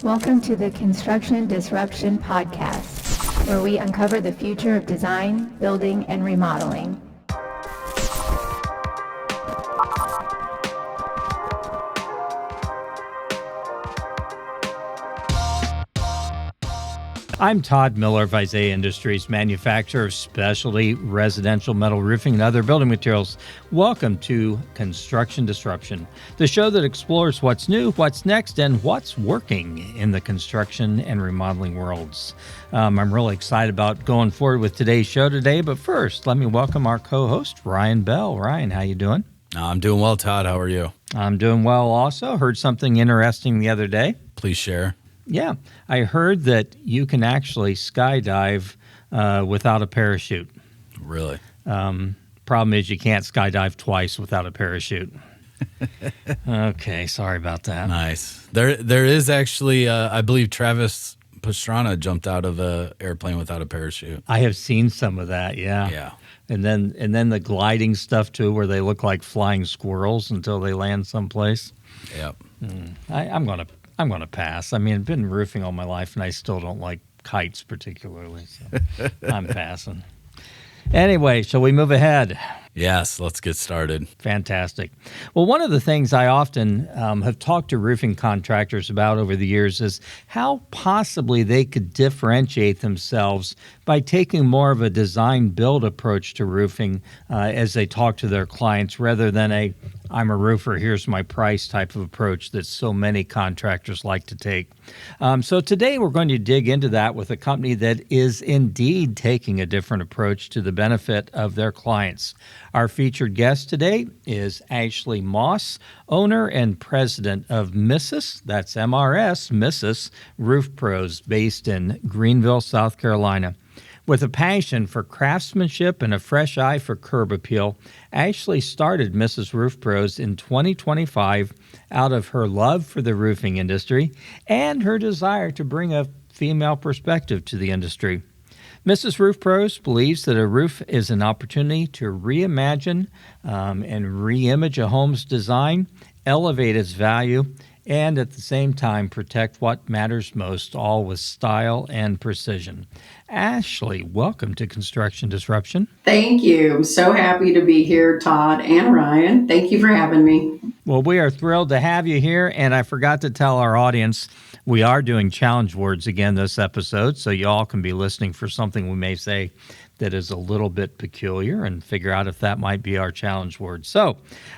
Welcome to the Construction Disruption Podcast, where we uncover the future of design, building, and remodeling. I'm Todd Miller of Isaiah Industries, manufacturer of specialty residential metal roofing and other building materials. Welcome to Construction Disruption, the show that explores what's new, what's next, and what's working in the construction and remodeling worlds. I'm really excited about going forward with today's show today, but first, let me welcome our co-host, Ryan Bell. Ryan, how you doing? I'm doing well, Todd. How are you? I'm doing well also. Heard something interesting the other day. Please share. Yeah, I heard that you can actually skydive without a parachute. Really? Problem is you can't skydive twice without a parachute. Okay, sorry about that. Nice. There is actually, I believe Travis Pastrana jumped out of an airplane without a parachute. I have seen some of that, yeah. Yeah. And then the gliding stuff too, where they look like flying squirrels until they land someplace. Yep. I'm gonna pass. I mean, I've been roofing all my life, and I still don't like kites particularly. So I'm passing. Anyway, shall we move ahead? Yes, let's get started. Fantastic. Well, one of the things I often have talked to roofing contractors about over the years is how possibly they could differentiate themselves by taking more of a design-build approach to roofing as they talk to their clients rather than I'm a roofer, here's my price type of approach that so many contractors like to take. So today we're going to dig into that with a company that is indeed taking a different approach to the benefit of their clients. Our featured guest today is Ashley Moss, owner and president of Mrs., that's MRS, Mrs. Roof Pros, based in Greenville, South Carolina. With a passion for craftsmanship and a fresh eye for curb appeal, Ashley started Mrs. Roof Pros in 2025 out of her love for the roofing industry and her desire to bring a female perspective to the industry. Mrs. Roof Pros believes that a roof is an opportunity to reimagine and re-image a home's design, elevate its value, and at the same time protect what matters most, all with style and precision. Ashley, welcome to Construction Disruption. Thank you. I'm so happy to be here, Todd and Ryan. Thank you for having me. Well, we are thrilled to have you here, and I forgot to tell our audience we are doing challenge words again this episode, so you all can be listening for something we may say that is a little bit peculiar and figure out if that might be our challenge word. So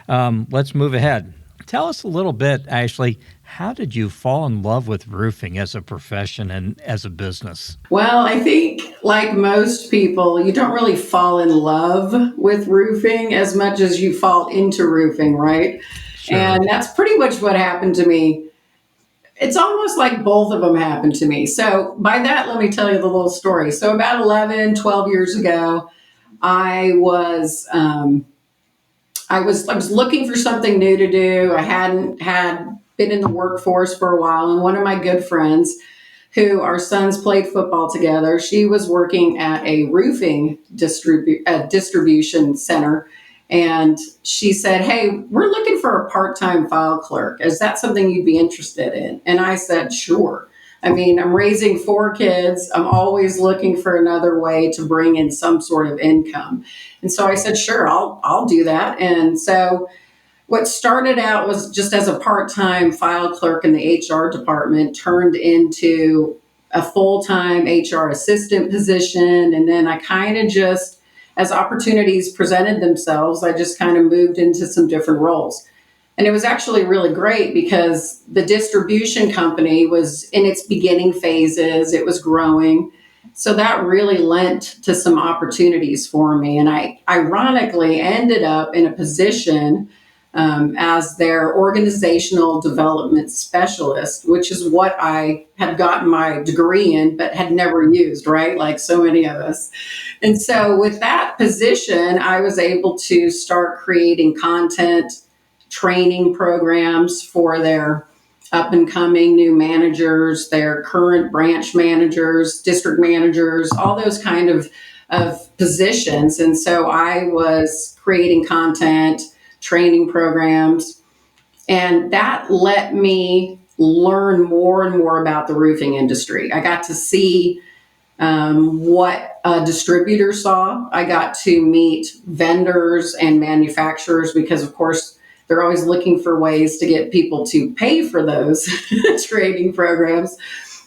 let's move ahead. Tell us a little bit, Ashley, how did you fall in love with roofing as a profession and as a business? Well, I think like most people, you don't really fall in love with roofing as much as you fall into roofing, right? Sure. And that's pretty much what happened to me. It's almost like both of them happened to me. So by that, let me tell you the little story. So about 11, 12 years ago, I was looking for something new to do. I hadn't been in the workforce for a while. And one of my good friends, who our sons played football together, she was working at a roofing distribution center. And she said, "Hey, we're looking for a part-time file clerk. Is that something you'd be interested in?" And I said, "Sure." I mean, I'm raising 4 kids. I'm always looking for another way to bring in some sort of income. And so I said, "Sure, I'll do that." And so what started out was just as a part-time file clerk in the HR department turned into a full-time HR assistant position. And then I kind of just, as opportunities presented themselves, I just kind of moved into some different roles. And it was actually really great because the distribution company was in its beginning phases. It was growing. So that really lent to some opportunities for me. And I ironically ended up in a position as their organizational development specialist, which is what I had gotten my degree in, but had never used, right? Like so many of us. And so with that position, I was able to start creating content, training programs for their up and coming new managers, their current branch managers, district managers, all those kind of positions. And so I was creating content, training programs, and that let me learn more and more about the roofing industry. I got to see what a distributor saw. I got to meet vendors and manufacturers because, of course, they're always looking for ways to get people to pay for those training programs.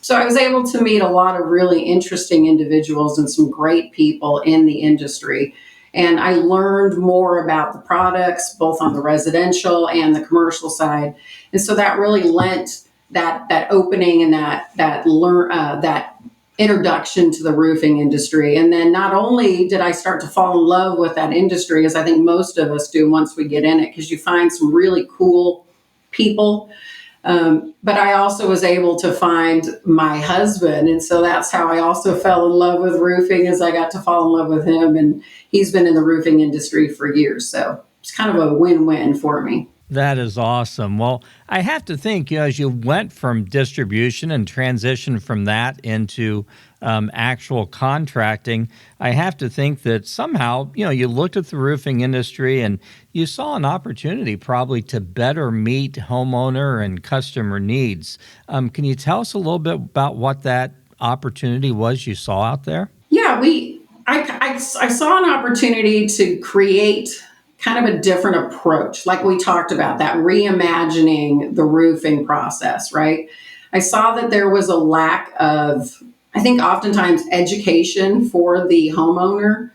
So I was able to meet a lot of really interesting individuals and some great people in the industry. And I learned more about the products, both on the residential and the commercial side. And so that really lent that opening and that introduction to the roofing industry. And then not only did I start to fall in love with that industry, as I think most of us do once we get in it, because you find some really cool people. But I also was able to find my husband. And so that's how I also fell in love with roofing, as I got to fall in love with him. And he's been in the roofing industry for years. So it's kind of a win-win for me. That is awesome. Well, I have to think, as you went from distribution and transitioned from that into actual contracting, I have to think that somehow, you looked at the roofing industry and you saw an opportunity probably to better meet homeowner and customer needs. Can you tell us a little bit about what that opportunity was you saw out there? Yeah, I saw an opportunity to create kind of a different approach, like we talked about, that reimagining the roofing process, right? I saw that there was a lack of, I think oftentimes, education for the homeowner.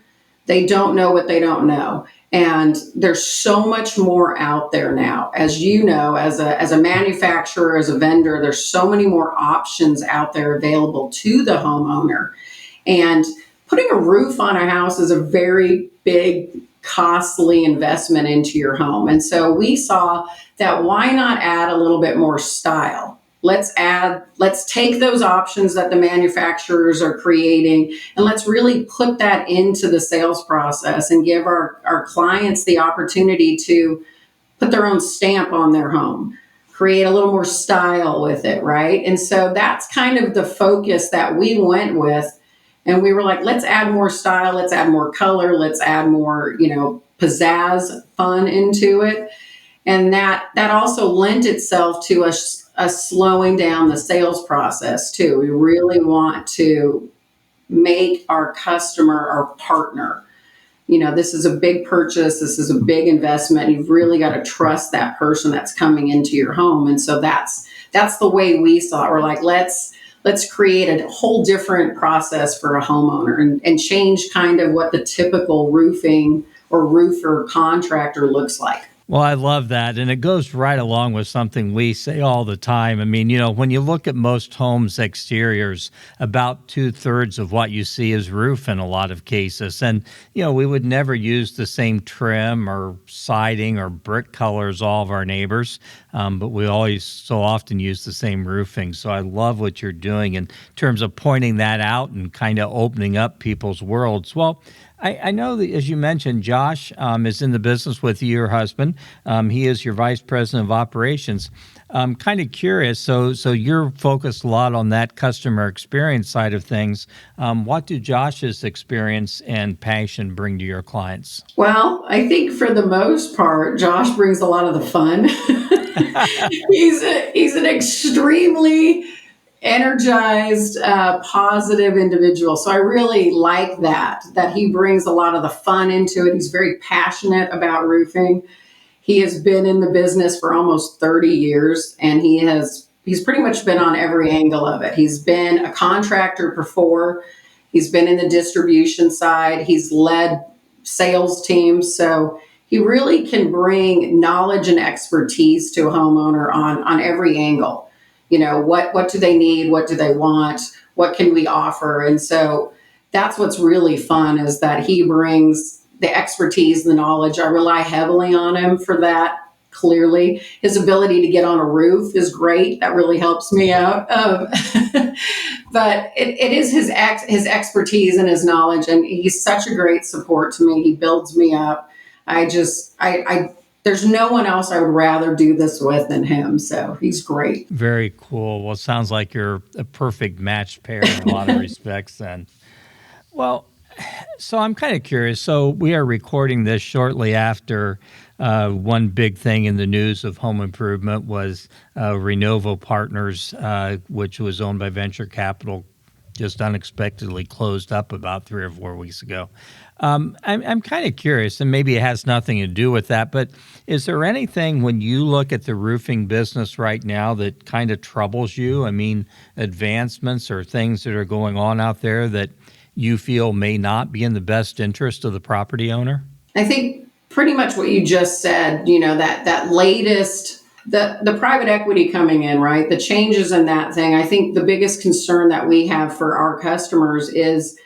They don't know what they don't know. And there's so much more out there now. As you know, as a manufacturer, as a vendor, there's so many more options out there available to the homeowner. And putting a roof on a house is a very big, costly investment into your home. And so we saw that why not add a little bit more style? Let's take those options that the manufacturers are creating and let's really put that into the sales process and give our clients the opportunity to put their own stamp on their home, create a little more style with it, right? And so that's kind of the focus that we went with. And we were like, let's add more style, let's add more color, let's add more, pizzazz, fun into it. And that also lent itself to us slowing down the sales process too. We really want to make our customer our partner. This is a big purchase, this is a big investment. You've really got to trust that person that's coming into your home. And so that's the way we saw it. We're like, let's create a whole different process for a homeowner and change kind of what the typical roofing or roofer contractor looks like. Well, I love that. And it goes right along with something we say all the time. I mean, when you look at most homes' exteriors, about 2/3 of what you see is roof in a lot of cases. And, we would never use the same trim or siding or brick colors all of our neighbors, but we always so often use the same roofing. So I love what you're doing in terms of pointing that out and kind of opening up people's worlds. Well, I know that, as you mentioned, Josh is in the business with you, your husband. He is your vice president of operations. I'm kind of curious. So you're focused a lot on that customer experience side of things. What do Josh's experience and passion bring to your clients? Well, I think for the most part, Josh brings a lot of the fun. He's an extremely energized, positive individual. So I really like that he brings a lot of the fun into it. He's very passionate about roofing. He has been in the business for almost 30 years and he's pretty much been on every angle of it. He's been a contractor before. He's been in the distribution side. He's led sales teams. So he really can bring knowledge and expertise to a homeowner on every angle. What do they need? What do they want? What can we offer? And so that's what's really fun, is that he brings the expertise, the knowledge. I rely heavily on him for that. Clearly, his ability to get on a roof is great. That really helps me out. But it is his expertise and his knowledge, and he's such a great support to me. He builds me up. There's no one else I would rather do this with than him. So he's great. Very cool. Well, it sounds like you're a perfect matched pair in a lot of respects then. Well, So I'm kind of curious. So we are recording this shortly after one big thing in the news of home improvement was Renovo Partners, which was owned by venture capital, just unexpectedly closed up about 3 or 4 weeks ago. I'm kind of curious, and maybe it has nothing to do with that, but is there anything when you look at the roofing business right now that kind of troubles you? I mean, advancements or things that are going on out there that you feel may not be in the best interest of the property owner? I think pretty much what you just said, you know, that latest, the private equity coming in, right? The changes in that thing. I think the biggest concern that we have for our customers is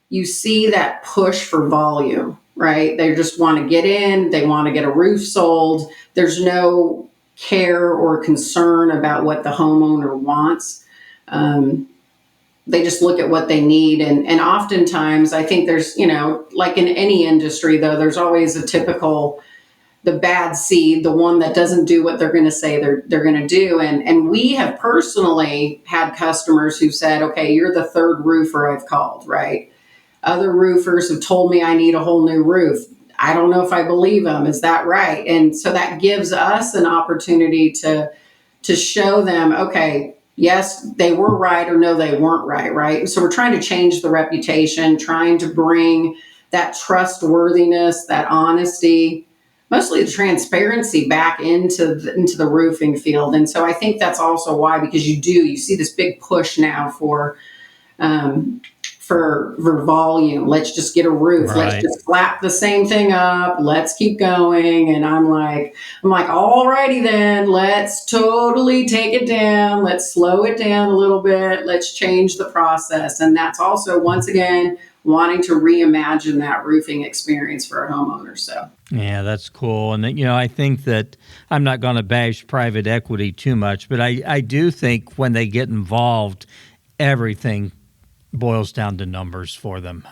you see that push for volume, right? They just want to get in, they want to get a roof sold. There's no care or concern about what the homeowner wants. They just look at what they need. And oftentimes I think there's, you know, like in any industry though, there's always a typical, the bad seed, the one that doesn't do what they're going to say they're going to do. And we have personally had customers who said, okay, you're the third roofer I've called, right? Other roofers have told me I need a whole new roof. I don't know if I believe them. Is that right? And so that gives us an opportunity to show them, okay, yes, they were right, or no, they weren't right, right? And so we're trying to change the reputation, trying to bring that trustworthiness, that honesty, mostly the transparency back into the roofing field. And so I think that's also why, because you see this big push now for volume. Let's just get a roof. Right. Let's just slap the same thing up. Let's keep going. And I'm like, all righty then, let's totally take it down. Let's slow it down a little bit. Let's change the process. And that's also, once again, wanting to reimagine that roofing experience for our homeowners. So yeah, that's cool. And, you know, I think that I'm not going to bash private equity too much, but I do think when they get involved, everything boils down to numbers for them.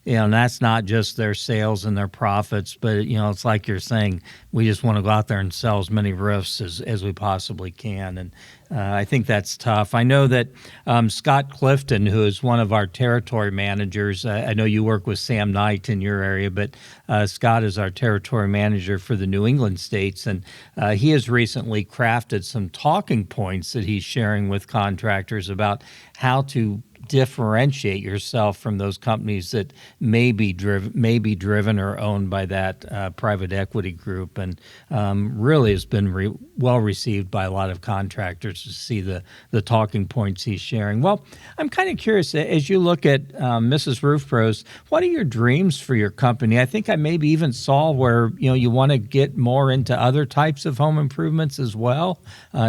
You know, and that's not just their sales and their profits, but, you know, it's like you're saying, we just want to go out there and sell as many roofs as we possibly can. And I think that's tough. I know that Scott Clifton, who is one of our territory managers, I know you work with Sam Knight in your area, but Scott is our territory manager for the New England states. And he has recently crafted some talking points that he's sharing with contractors about how to differentiate yourself from those companies that may be driven or owned by that private equity group, and really has been well received by a lot of contractors to see the talking points he's sharing. Well, I'm kind of curious, as you look at Mrs. Roof Pros, what are your dreams for your company? I think I maybe even saw where, you know, you want to get more into other types of home improvements as well.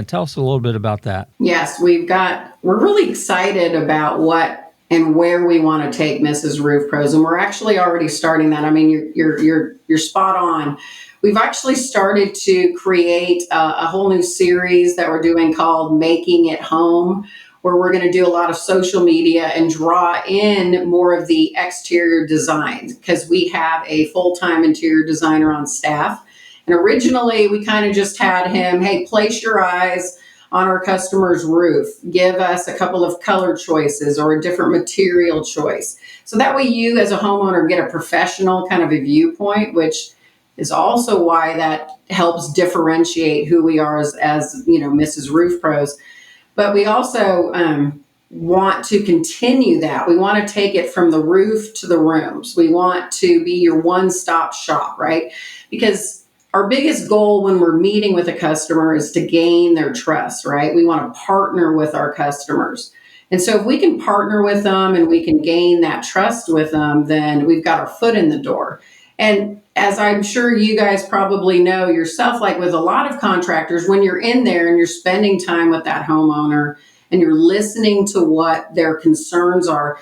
Tell us a little bit about that. yes, we're really excited about what and where we want to take Mrs. Roof Pros, and we're actually already starting that. I mean, you're spot on. We've actually started to create a whole new series that we're doing called Making It Home, where we're going to do a lot of social media and draw in more of the exterior designs, because we have a full-time interior designer on staff. And originally we kind of just had him, hey, place your eyes on our customer's roof, give us a couple of color choices or a different material choice. So that way you as a homeowner get a professional kind of a viewpoint, which is also why that helps differentiate who we are as you know, Mrs. Roof Pros. But we also want to continue that. We want to take it from the roof to the rooms. We want to be your one-stop shop, right? Because our biggest goal when we're meeting with a customer is to gain their trust, right? We want to partner with our customers. And so if we can partner with them and we can gain that trust with them, then we've got our foot in the door. And as I'm sure you guys probably know yourself, like with a lot of contractors, when you're in there and you're spending time with that homeowner and you're listening to what their concerns are,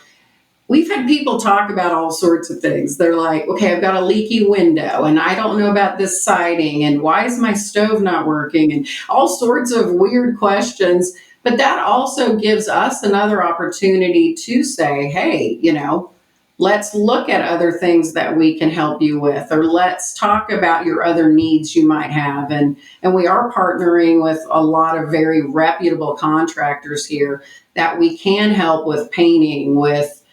we've had people talk about all sorts of things. They're like, okay, I've got a leaky window and I don't know about this siding and why is my stove not working, and all sorts of weird questions. But that also gives us another opportunity to say, hey, you know, let's look at other things that we can help you with, or let's talk about your other needs you might have. And we are partnering with a lot of very reputable contractors here that we can help with painting, with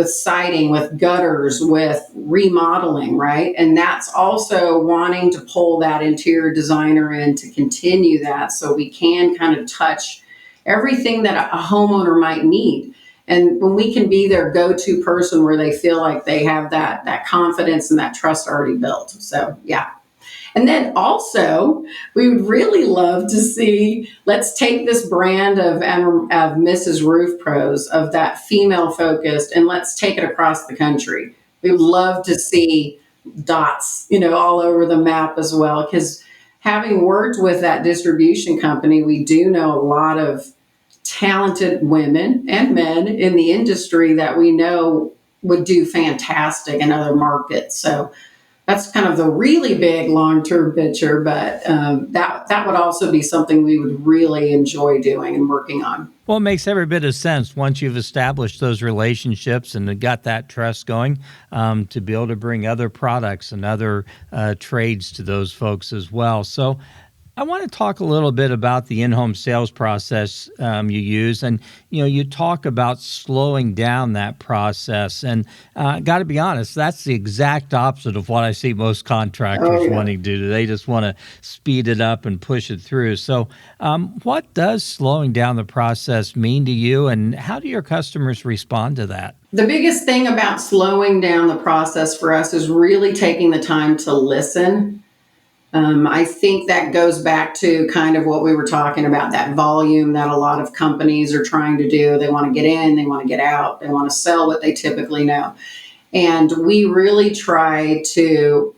siding, with gutters, with remodeling, right? And that's also wanting to pull that interior designer in to continue that so we can kind of touch everything that a homeowner might need. And when we can be their go-to person where they feel like they have that confidence and that trust already built. So, yeah. And then also, we would really love to see, let's take this brand of Mrs. Roof Pros, of that female focused, and let's take it across the country. We would love to see dots, all over the map as well, because having worked with that distribution company, we do know a lot of talented women and men in the industry that we know would do fantastic in other markets. So that's kind of the really big long-term picture, but that would also be something we would really enjoy doing and working on. Well, it makes every bit of sense once you've established those relationships and got that trust going, to be able to bring other products and other trades to those folks as well. So I want to talk a little bit about the in-home sales process you use, and you talk about slowing down that process. And got to be honest, that's the exact opposite of what I see most contractors wanting to do. They just want to speed it up and push it through. So, what does slowing down the process mean to you, and how do your customers respond to that? The biggest thing about slowing down the process for us is really taking the time to listen. I think that goes back to kind of what we were talking about, that volume that a lot of companies are trying to do. They want to get in, they want to get out, they want to sell what they typically know. And we really try to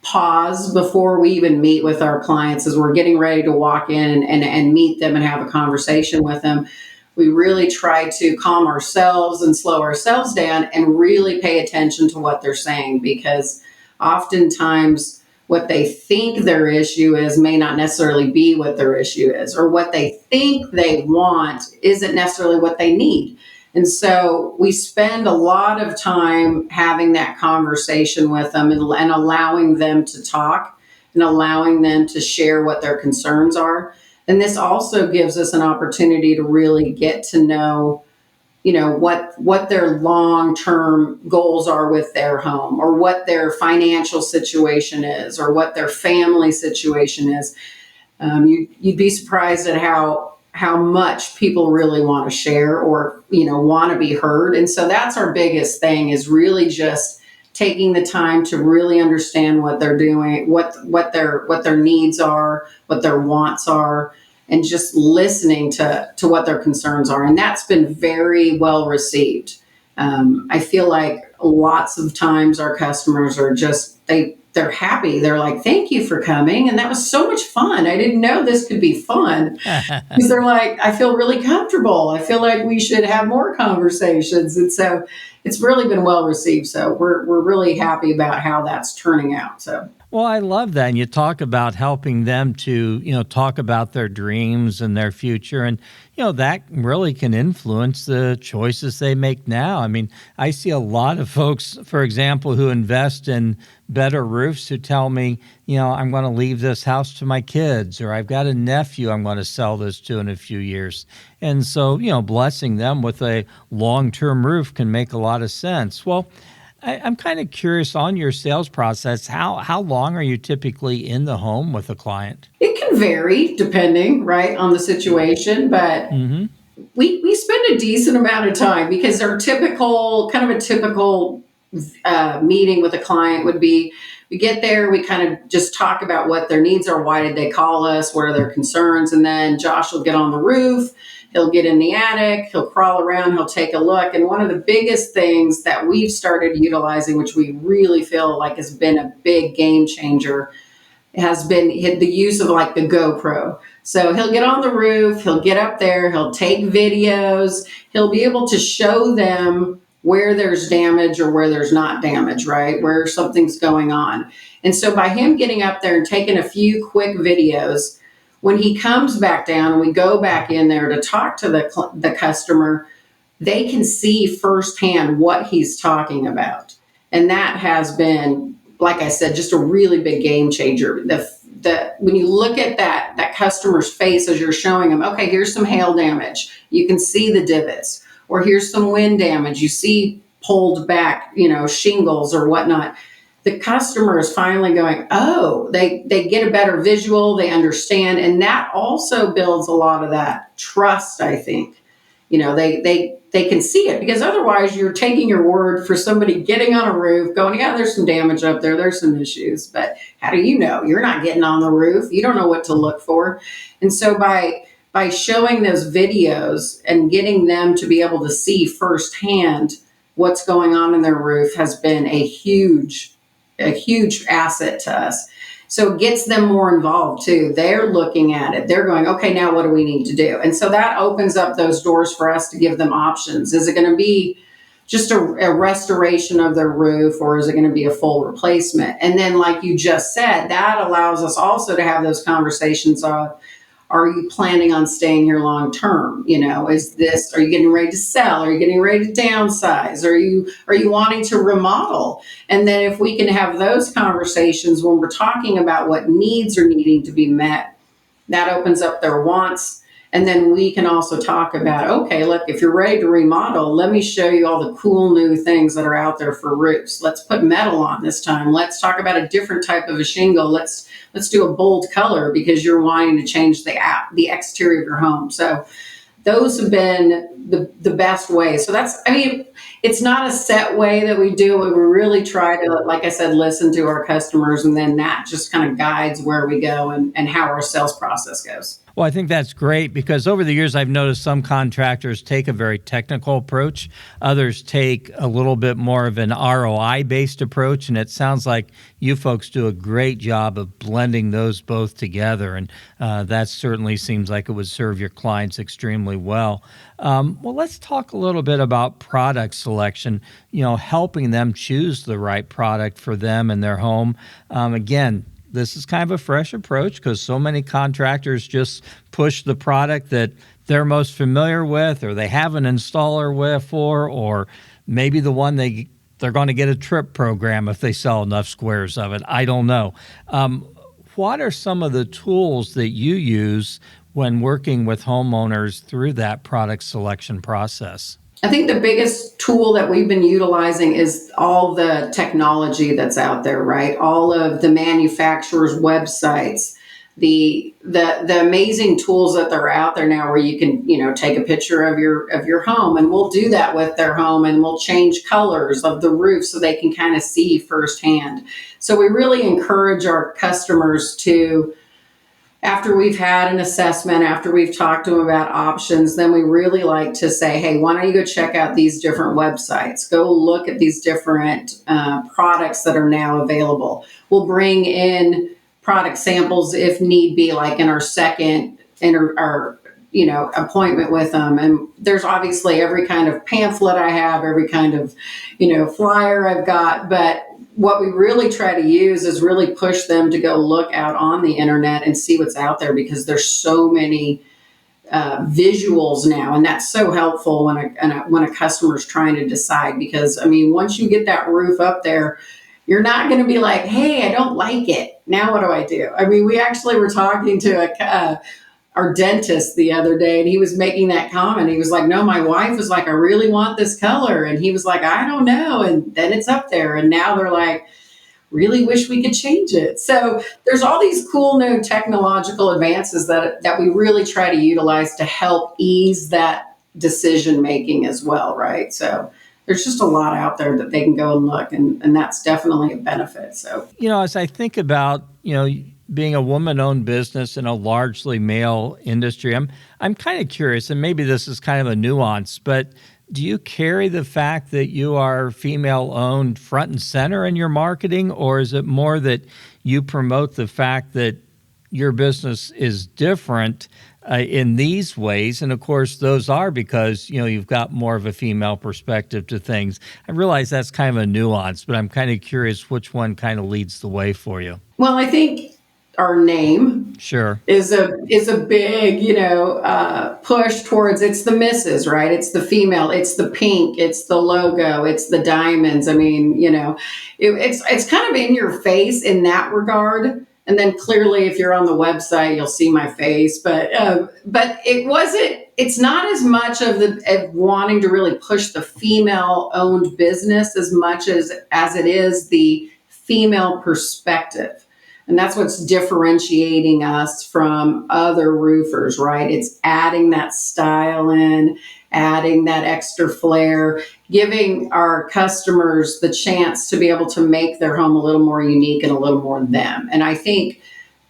pause before we even meet with our clients as we're getting ready to walk in and meet them and have a conversation with them. We really try to calm ourselves and slow ourselves down and really pay attention to what they're saying, because oftentimes what they think their issue is may not necessarily be what their issue is, or what they think they want isn't necessarily what they need. And so we spend a lot of time having that conversation with them and allowing them to talk and allowing them to share what their concerns are. And this also gives us an opportunity to really get to know what their long-term goals are with their home, or what their financial situation is, or what their family situation is. You'd be surprised at how much people really want to share, or want to be heard. And so that's our biggest thing, is really just taking the time to really understand what they're doing, what their needs are, what their wants are, and just listening to what their concerns are. And that's been very well received. I feel like lots of times our customers are just, they're happy. They're like, thank you for coming. And that was so much fun. I didn't know this could be fun. Because they're like, I feel really comfortable. I feel like we should have more conversations. And so it's really been well received. So we're really happy about how that's turning out. So. Well, I love that. And you talk about helping them to, talk about their dreams and their future. And, that really can influence the choices they make now. I mean, I see a lot of folks, for example, who invest in better roofs who tell me, I'm going to leave this house to my kids, or I've got a nephew I'm going to sell this to in a few years. And so, blessing them with a long-term roof can make a lot of sense. Well, I'm kind of curious on your sales process. How long are you typically in the home with a client? It can vary depending, right, on the situation, but we spend a decent amount of time, because our typical meeting with a client would be, we get there, we kind of just talk about what their needs are, why did they call us, what are their concerns, and then Josh will get on the roof. He'll get in the attic, he'll crawl around, he'll take a look. And one of the biggest things that we've started utilizing, which we really feel like has been a big game changer, has been the use of like the GoPro. So he'll get on the roof, he'll get up there, he'll take videos, he'll be able to show them where there's damage or where there's not damage, right? Where something's going on. And so by him getting up there and taking a few quick videos, when he comes back down and we go back in there to talk to the customer, they can see firsthand what he's talking about. And that has been, like I said, just a really big game changer. When you look at that customer's face as you're showing them, okay, here's some hail damage. You can see the divots. Or here's some wind damage. You see pulled back, shingles or whatnot, the customer is finally going, oh, they get a better visual, they understand. And that also builds a lot of that trust, I think. They can see it, because otherwise you're taking your word for somebody getting on a roof going, yeah, there's some damage up there. There's some issues, but how do you know? You're not getting on the roof. You don't know what to look for. And so by showing those videos and getting them to be able to see firsthand what's going on in their roof has been a huge asset to us. So it gets them more involved too. They're looking at it. They're going, okay, now what do we need to do? And so that opens up those doors for us to give them options. Is it going to be just a restoration of their roof, or is it going to be a full replacement? And then, like you just said, that allows us also to have those conversations of, are you planning on staying here long term? Are you getting ready to sell? Are you getting ready to downsize? Are you wanting to remodel? And then if we can have those conversations when we're talking about what needs are needing to be met, that opens up their wants. And then we can also talk about, okay, look, if you're ready to remodel, let me show you all the cool new things that are out there for roofs. Let's put metal on this time. Let's talk about a different type of a shingle. Let's do a bold color because you're wanting to change the exterior of your home. So those have been the best way. So it's not a set way that we do it. We really try to, like I said, listen to our customers, and then that just kind of guides where we go and how our sales process goes. Well, I think that's great, because over the years I've noticed some contractors take a very technical approach. Others take a little bit more of an ROI-based approach, and it sounds like you folks do a great job of blending those both together, and that certainly seems like it would serve your clients extremely well. Well, let's talk a little bit about product selection, helping them choose the right product for them and their home. Again, this is kind of a fresh approach, because so many contractors just push the product that they're most familiar with, or they have an installer for, or maybe the one they're going to get a trip program if they sell enough squares of it. I don't know. What are some of the tools that you use when working with homeowners through that product selection process? I think the biggest tool that we've been utilizing is all the technology that's out there, right? All of the manufacturers' websites, the amazing tools that are out there now, where you can, take a picture of your home, and we'll do that with their home, and we'll change colors of the roof so they can kind of see firsthand. So we really encourage our customers to, after we've had an assessment, after we've talked to them about options, then we really like to say, hey, why don't you go check out these different websites? Go look at these different products that are now available. We'll bring in product samples if need be, like in our second appointment with them. And there's obviously every kind of pamphlet I have, every kind of, flyer I've got, but what we really try to use is really push them to go look out on the internet and see what's out there, because there's so many visuals now, and that's so helpful when a customer's trying to decide. Because once you get that roof up there, you're not going to be like, hey, I don't like it. Now what do I do? We actually were talking to our dentist the other day, and he was making that comment. He was like, no, my wife was like, I really want this color. And he was like, I don't know. And then it's up there. And now they're like, really wish we could change it. So there's all these cool new technological advances that we really try to utilize to help ease that decision making as well, right? So there's just a lot out there that they can go and look, and that's definitely a benefit. So, as I think about, being a woman-owned business in a largely male industry, I'm kind of curious, and maybe this is kind of a nuance, but do you carry the fact that you are female-owned front and center in your marketing, or is it more that you promote the fact that your business is different in these ways? And of course, those are because, you've got more of a female perspective to things. I realize that's kind of a nuance, but I'm kind of curious which one kind of leads the way for you. Well, I think our name is a big, push towards, it's the missus, right? It's the female, it's the pink, it's the logo, it's the diamonds. It's kind of in your face in that regard. And then clearly, if you're on the website, you'll see my face. But it wasn't it's not as much of wanting to really push the female owned business as much as it is the female perspective. And that's what's differentiating us from other roofers, right? It's adding that style in, adding that extra flair, giving our customers the chance to be able to make their home a little more unique and a little more them. And I think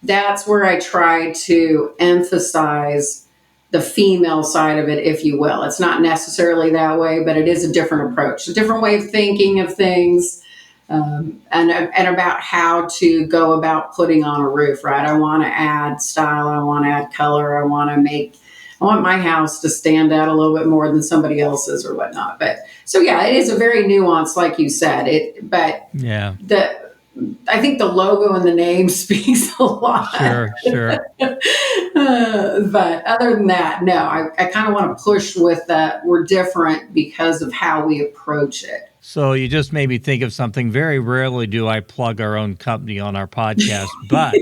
that's where I try to emphasize the female side of it, if you will. It's not necessarily that way, but it is a different approach, a different way of thinking of things. And about how to go about putting on a roof, right? I want to add style. I want to add color. I want my house to stand out a little bit more than somebody else's or whatnot. But so, yeah, it is a very nuanced, like you said, I think the logo and the name speaks a lot. Sure. But other than that, no, I kind of want to push with that. We're different because of how we approach it. So you just made me think of something. Very rarely do I plug our own company on our podcast, but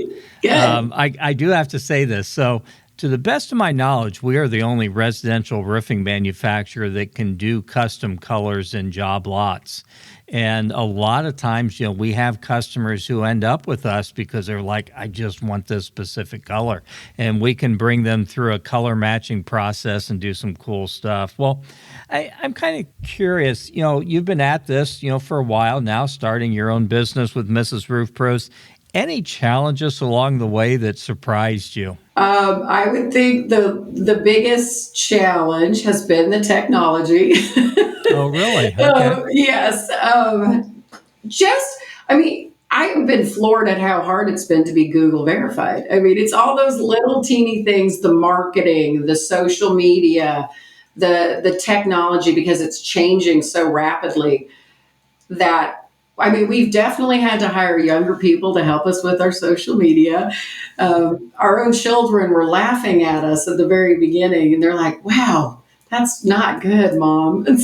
I do have to say this. So to the best of my knowledge, we are the only residential roofing manufacturer that can do custom colors in job lots. And a lot of times, we have customers who end up with us because they're like, I just want this specific color. And we can bring them through a color matching process and do some cool stuff. Well, I'm kind of curious, you've been at this, for a while now, starting your own business with Mrs. Roof Pros. Any challenges along the way that surprised you? I would think the biggest challenge has been the technology. Oh, really? Okay. Yes. I've been floored at how hard it's been to be Google verified. I mean, it's all those little teeny things, the marketing, the social media, the technology, because it's changing so rapidly that, we've definitely had to hire younger people to help us with our social media. Our own children were laughing at us at the very beginning, and they're like, wow, that's not good, Mom. And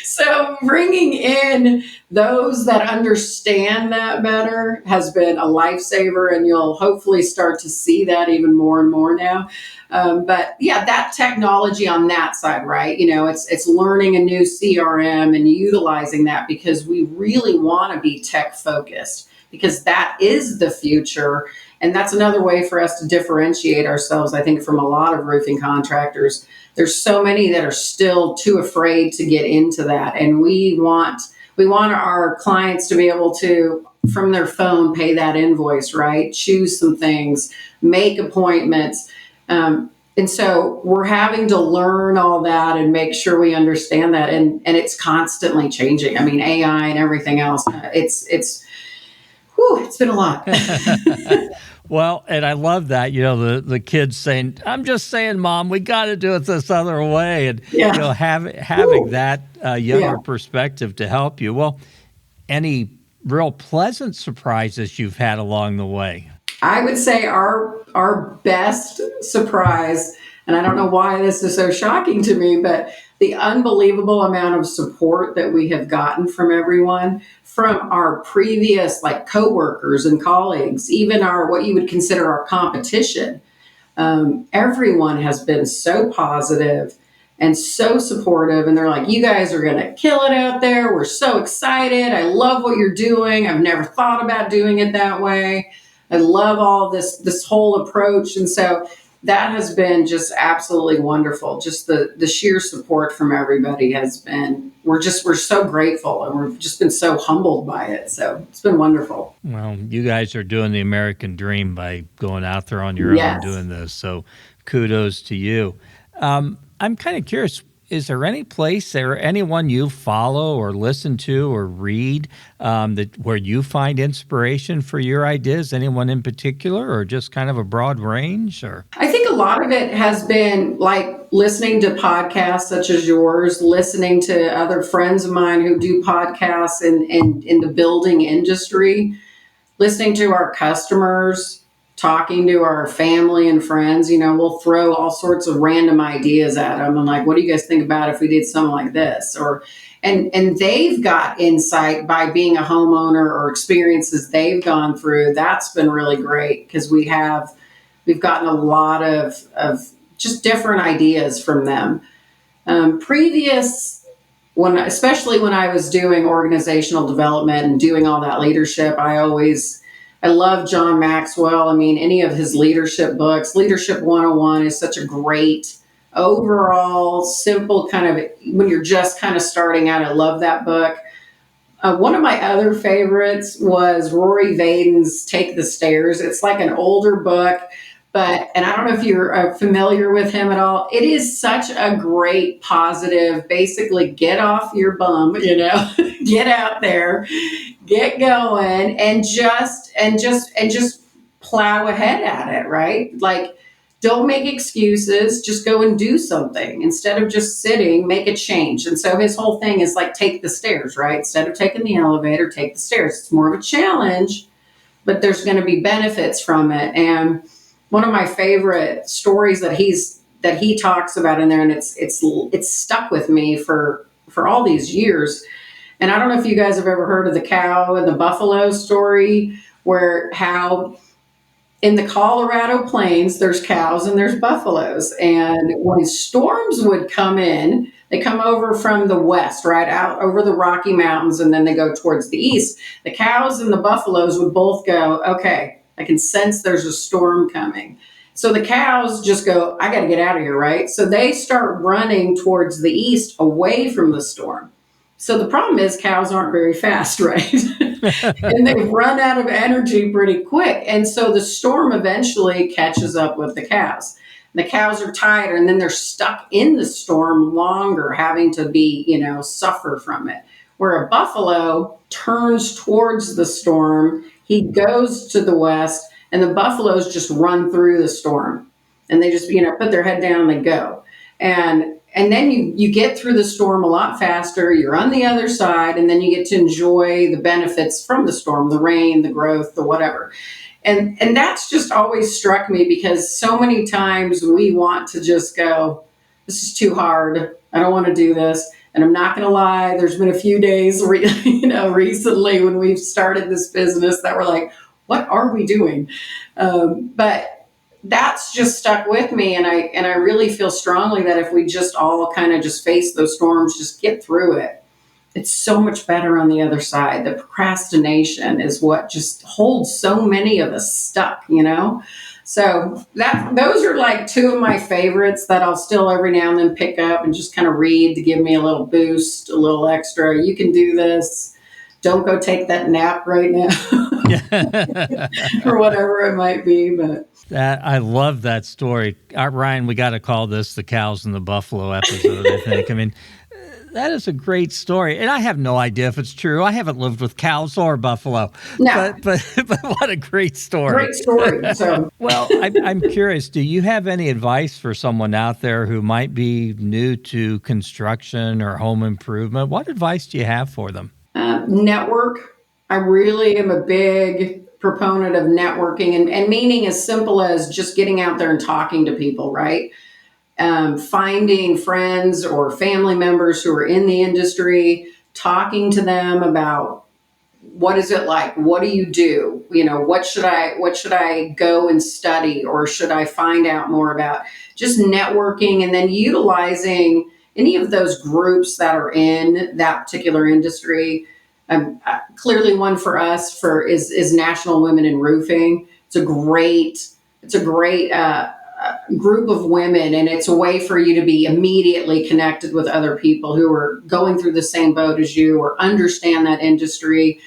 so bringing in those that understand that better has been a lifesaver, and you'll hopefully start to see that even more and more now. But yeah, that technology on that side, right? It's learning a new CRM and utilizing that, because we really want to be tech focused, because that is the future. And that's another way for us to differentiate ourselves, I think, from a lot of roofing contractors. There's so many that are still too afraid to get into that. And we want our clients to be able to, from their phone, pay that invoice, right? Choose some things, make appointments. And so we're having to learn all that and make sure we understand that. And it's constantly changing. AI and everything else. It's been a lot. Well, and I love that, the kids saying, I'm just saying, Mom, we got to do it this other way. And, having that younger perspective to help you. Well, any real pleasant surprises you've had along the way? I would say our best surprise, and I don't know why this is so shocking to me, but the unbelievable amount of support that we have gotten from everyone, from our previous coworkers and colleagues, even what you would consider our competition. Everyone has been so positive and so supportive, and they're like, you guys are going to kill it out there. We're so excited. I love what you're doing. I've never thought about doing it that way. I love all this whole approach. And so that has been just absolutely wonderful. Just the sheer support from everybody has been, we're so grateful, and we've just been so humbled by it. So it's been wonderful. Well, you guys are doing the American dream by going out there on your own doing this. So kudos to you. I'm kind of curious, is there any place or anyone you follow or listen to or read where you find inspiration for your ideas? Anyone in particular, or just kind of a broad range? Or I think a lot of it has been like listening to podcasts such as yours, listening to other friends of mine who do podcasts in the building industry, listening to our customers, talking to our family and friends. We'll throw all sorts of random ideas at them. I'm like, what do you guys think about if we did something like this? And they've got insight by being a homeowner or experiences they've gone through. That's been really great, because we've gotten a lot of just different ideas from them. Especially when I was doing organizational development and doing all that leadership, I love John Maxwell. I mean, any of his leadership books. Leadership 101 is such a great overall, simple kind of, when you're just kind of starting out. I love that book. One of my other favorites was Rory Vaden's Take the Stairs. It's like an older book, and I don't know if you're familiar with him at all. It is such a great positive, basically get off your bum, get out there, get going, and just plow ahead at it, right? Like, don't make excuses, just go and do something. Instead of just sitting, make a change. And so his whole thing is like, take the stairs, right? Instead of taking the elevator, take the stairs. It's more of a challenge, but there's going to be benefits from it. And one of my favorite stories that he talks about in there, and it's stuck with me for all these years. And I don't know if you guys have ever heard of the cow and the buffalo story, where how in the Colorado plains, there's cows and there's buffaloes. And when storms would come in, they come over from the west, right out over the Rocky Mountains, and then they go towards the east. The cows and the buffaloes would both go, okay, I can sense there's a storm coming. So the cows just go, I got to get out of here, right? So they start running towards the east away from the storm. So the problem is cows aren't very fast, right? And they run out of energy pretty quick. And so the storm eventually catches up with the cows. The cows are tired, and then they're stuck in the storm longer, having to be, suffer from it. Where a buffalo turns towards the storm, he goes to the west, and the buffaloes just run through the storm. And they just, put their head down and they go. And then you get through the storm a lot faster. You're on the other side, and then you get to enjoy the benefits from the storm, the rain, the growth, the whatever. And that's just always struck me, because so many times we want to just go, this is too hard. I don't want to do this. And I'm not going to lie, there's been a few days, recently when we've started this business that we're like, what are we doing? But that's just stuck with me. And I really feel strongly that if we just all kind of just face those storms, just get through it, it's so much better on the other side. The procrastination is what just holds so many of us stuck, So those are like two of my favorites that I'll still every now and then pick up and just kind of read to give me a little boost, a little extra. You can do this. Don't go take that nap right now or whatever it might be. But I love that story. Ryan, we got to call this the cows and the buffalo episode, I think. I mean, that is a great story. And I have no idea if it's true. I haven't lived with cows or buffalo. No. But what a great story. Great story. So. Well, I'm curious, do you have any advice for someone out there who might be new to construction or home improvement? What advice do you have for them? Network. I really am a big proponent of networking, and meaning as simple as just getting out there and talking to people, right? Finding friends or family members who are in the industry, talking to them about what is it like? What do you do? What should I go and study, or should I find out more about? Just networking, and then utilizing any of those groups that are in that particular industry. Clearly one for us is National Women in Roofing. It's a great group of women, and it's a way for you to be immediately connected with other people who are going through the same boat as you or understand that industry.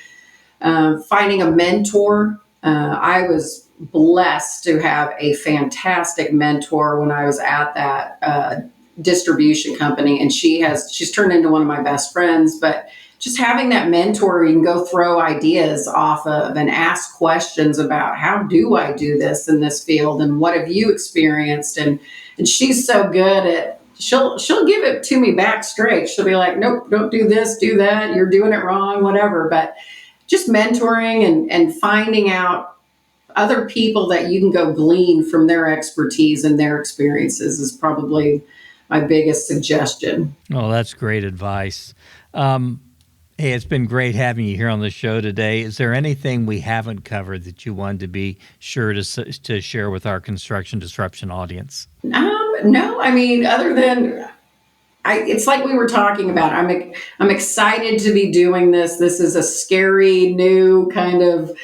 Finding a mentor. I was blessed to have a fantastic mentor when I was at that distribution company, and she's turned into one of my best friends. But just having that mentor, you can go throw ideas off of and ask questions about, how do I do this in this field, and what have you experienced? And she's so good at, she'll give it to me back straight. She'll be like, nope, don't do this, do that. You're doing it wrong, whatever. But just mentoring and finding out other people that you can go glean from their expertise and their experiences is probably my biggest suggestion. Oh, that's great advice. Hey, it's been great having you here on the show today. Is there anything we haven't covered that you wanted to be sure to share with our Construction Disruption audience? No, I mean, other than it's like we were talking about. I'm excited to be doing this. This is a scary new kind of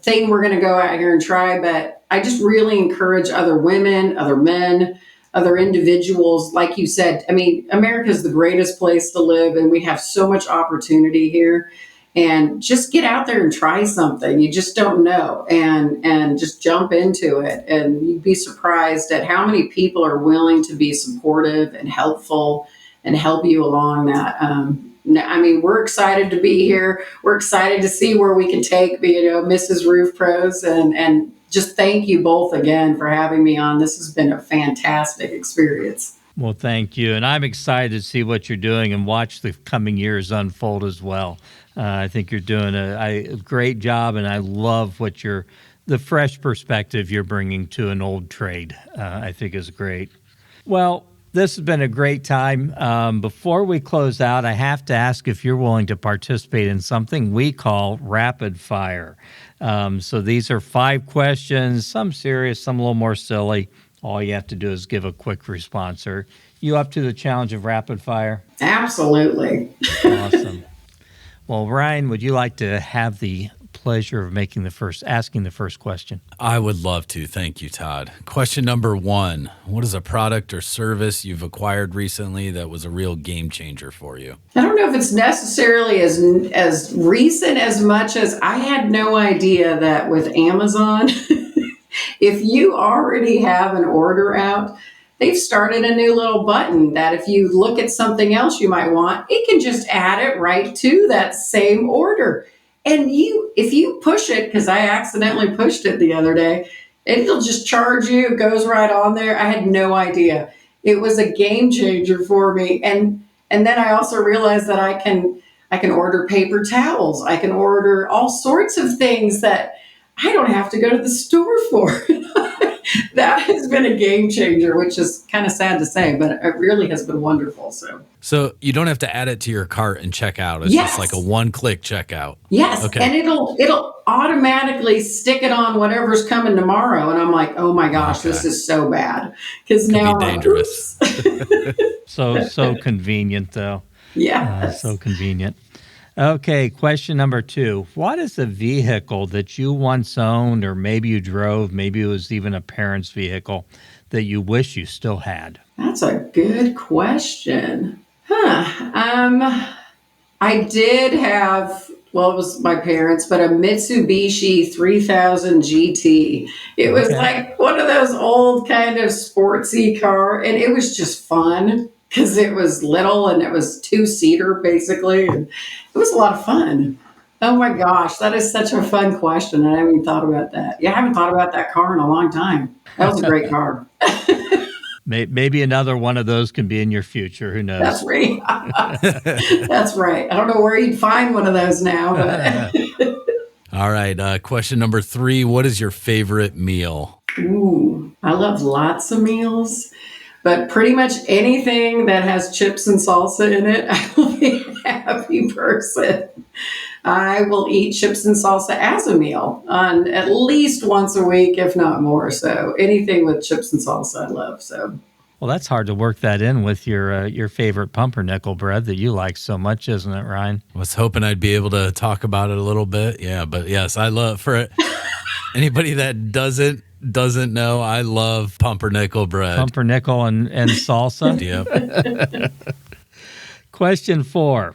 thing we're going to go out here and try. But I just really encourage other women, other men, other individuals. Like you said, I mean, America is the greatest place to live, and we have so much opportunity here. And just get out there and try something. You just don't know, and just jump into it. And you'd be surprised at how many people are willing to be supportive and helpful and help you along that. I mean, we're excited to be here. We're excited to see where we can take, Mrs. Roof Pros, and just thank you both again for having me on. This has been a fantastic experience. Well, thank you. And I'm excited to see what you're doing and watch the coming years unfold as well. I think you're doing a great job, and I love the fresh perspective you're bringing to an old trade. I think is great. Well, this has been a great time. Before we close out, I have to ask if you're willing to participate in something we call rapid fire. So these are 5 questions, some serious, some a little more silly. All you have to do is give a quick response. Are you up to the challenge of rapid fire? Absolutely. Awesome. Well, Ryan, would you like to have the pleasure of asking the first question? I would love to. Thank you, Todd. Question number 1. What is a product or service you've acquired recently that was a real game changer for you? I don't know if it's necessarily as recent as much as I had no idea that with Amazon, if you already have an order out, they've started a new little button that if you look at something else you might want, it can just add it right to that same order. And if you push it, because I accidentally pushed it the other day, it'll just charge you. It goes right on there. I had no idea. It was a game changer for me. And then I also realized that I can order paper towels. I can order all sorts of things that I don't have to go to the store for. That has been a game changer, which is kind of sad to say, but it really has been wonderful. So you don't have to add it to your cart and check out. It's Yes. just like a one-click checkout. Yes, Okay. and it'll automatically stick it on whatever's coming tomorrow, and I'm like, oh my gosh, Okay. This is so bad because Could now be dangerous. So convenient, though. Yeah, So convenient. Okay, question number 2. What is a vehicle that you once owned, or maybe you drove, maybe it was even a parent's vehicle, that you wish you still had? that's a good question. I did have, well, it was my parents, but a Mitsubishi 3000 GT. It was Okay. like one of those old kind of sportsy car, and it was just fun because it was little and it was 2-seater basically, and it was a lot of fun. Oh my gosh, that is such a fun question. I haven't even thought about that. Yeah, I haven't thought about that car in a long time. That was a great car. Maybe another one of those can be in your future. Who knows? That's right. That's right. I don't know where you'd find one of those now, but All right. Question number 3. What is your favorite meal? ooh, I love lots of meals, but pretty much anything that has chips and salsa in it, I will be a happy person. I will eat chips and salsa as a meal on at least once a week, if not more. So anything with chips and salsa, I love. So Well, that's hard to work that in with your favorite pumpernickel bread that you like so much, isn't it, Ryan? I was hoping I'd be able to talk about it a little bit. Yeah, but yes, I love, for anybody that doesn't know, I love pumpernickel bread. Pumpernickel and salsa. Yep. Question 4.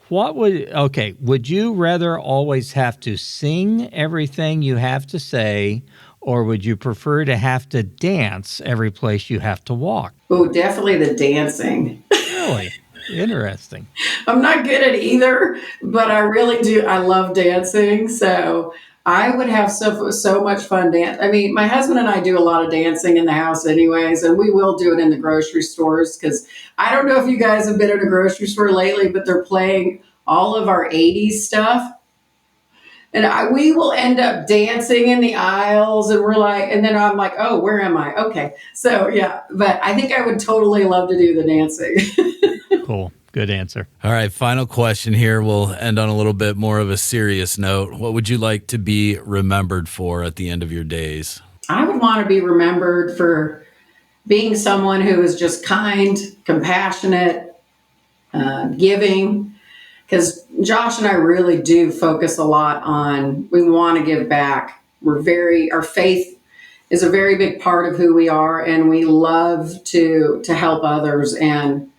Would you rather always have to sing everything you have to say, or would you prefer to have to dance every place you have to walk? oh, definitely the dancing. Really? Interesting. I'm not good at either, but I really do. I love dancing. So I would have so much fun dance. I mean, my husband and I do a lot of dancing in the house anyways, and we will do it in the grocery stores because I don't know if you guys have been in a grocery store lately, but they're playing all of our 80s stuff. And we will end up dancing in the aisles, and and then I'm like, oh, where am I? Okay. So yeah, but I think I would totally love to do the dancing. Cool. Good answer. All right, final question here. We'll end on a little bit more of a serious note. What would you like to be remembered for at the end of your days? I would want to be remembered for being someone who is just kind, compassionate, giving, because Josh and I really do focus a lot on, we want to give back. Our faith is a very big part of who we are, and we love to help others. And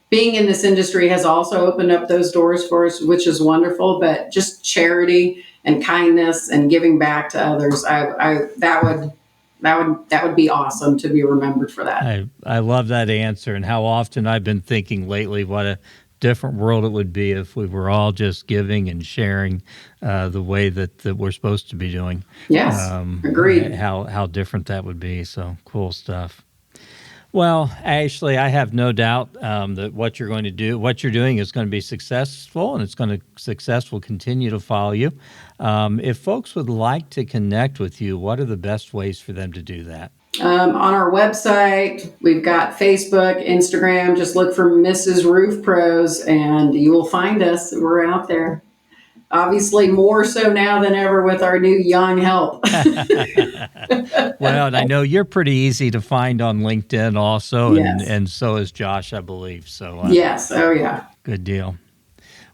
being in this industry has also opened up those doors for us, which is wonderful. But just charity and kindness and giving back to others, that would be awesome to be remembered for that. I love that answer, and how often I've been thinking lately what a different world it would be if we were all just giving and sharing the way that we're supposed to be doing. Yes, agreed. How different that would be. So cool stuff. Well, Ashley, I have no doubt that what you're doing is going to be successful, and it's going to continue to follow you. If folks would like to connect with you, what are the best ways for them to do that? On our website, we've got Facebook, Instagram. Just look for Mrs. Roof Pros, and you will find us. We're out there. Obviously, more so now than ever with our new young help. Well, and I know you're pretty easy to find on LinkedIn also, Yes. and so is Josh, I believe. So Yes, oh yeah. Good deal.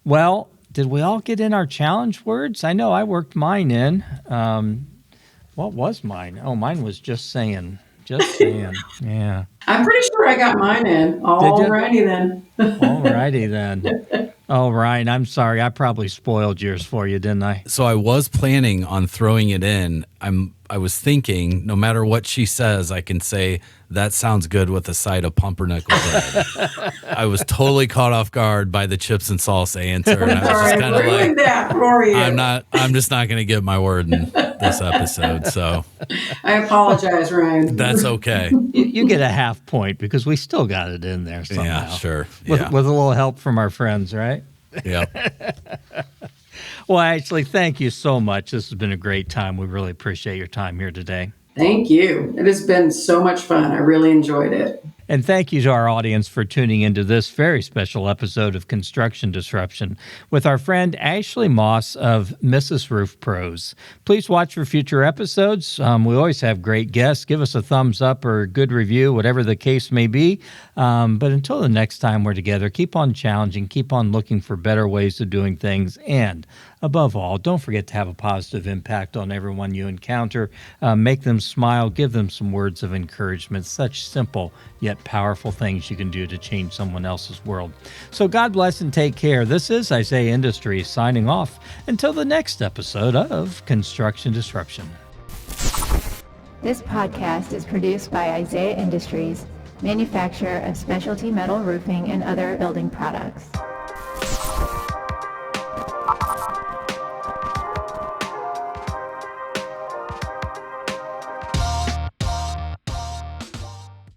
Well, did we all get in our challenge words? I know I worked mine in. What was mine? Oh, mine was just saying. Yeah. I'm pretty sure I got mine in. All righty then. All righty then. Oh, Ryan, I'm sorry. I probably spoiled yours for you, didn't I? So I was planning on throwing it in. I was thinking, no matter what she says, I can say, that sounds good with a side of pumpernickel bread. I was totally caught off guard by the chips and salsa answer. And I was just kind of like, that for you. I'm just not going to give my word in this episode. So I apologize, Ryan. that's okay. You get a half point because we still got it in there somehow. Yeah, sure. With Yeah. a little help from our friends, right? Yeah. Well, actually, thank you so much. This has been a great time. We really appreciate your time here today. Thank you. It has been so much fun. I really enjoyed it. And thank you to our audience for tuning into this very special episode of Construction Disruption with our friend Ashley Moss of Mrs. Roof Pros. Please watch for future episodes. We always have great guests. Give us a thumbs up or a good review, whatever the case may be. But until the next time we're together, keep on challenging, keep on looking for better ways of doing things, and above all, don't forget to have a positive impact on everyone you encounter. Make them smile, give them some words of encouragement. Such simple yet powerful things you can do to change someone else's world. So God bless and take care. This is Isaiah Industries signing off until the next episode of Construction Disruption. This podcast is produced by Isaiah Industries, manufacturer of specialty metal roofing and other building products.